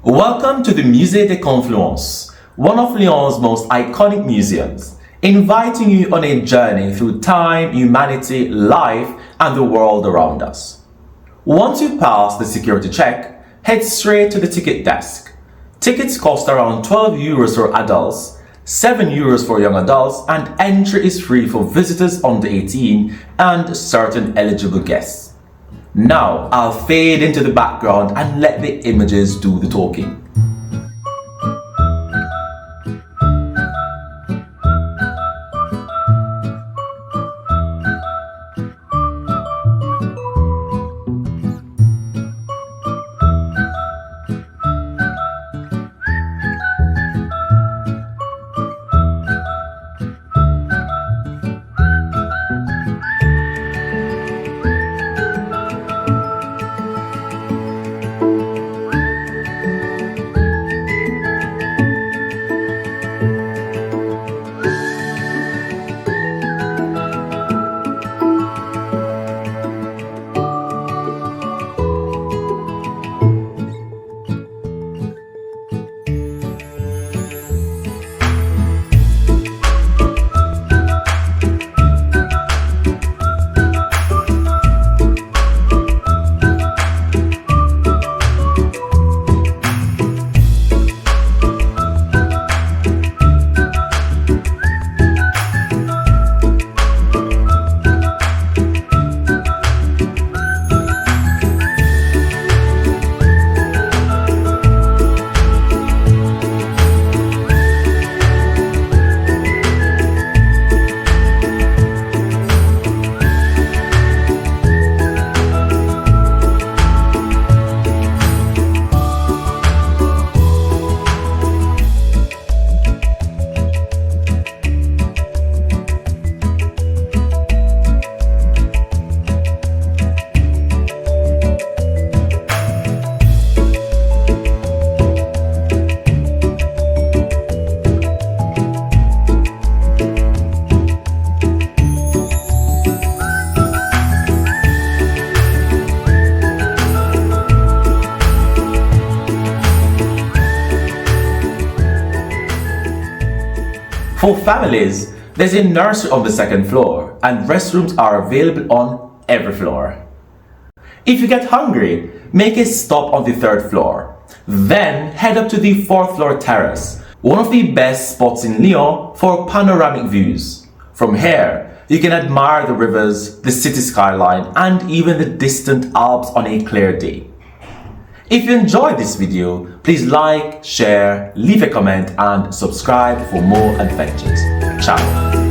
Welcome to the Musée de Confluences, one of Lyon's most iconic museums, inviting you on a journey through time, humanity, life, and the world around us. Once you pass the security check, head straight to the ticket desk. Tickets cost around €12 for adults, €7 for young adults, and entry is free for visitors under 18 and certain eligible guests. Now, I'll fade into the background and let the images do the talking. For families, there's a nursery on the second floor and restrooms are available on every floor. If you get hungry, make a stop on the third floor. Then head up to the fourth floor terrace, one of the best spots in Lyon for panoramic views. From here, you can admire the rivers, the city skyline, and even the distant Alps on a clear day. If you enjoyed this video, please like, share, leave a comment and subscribe for more adventures. Ciao!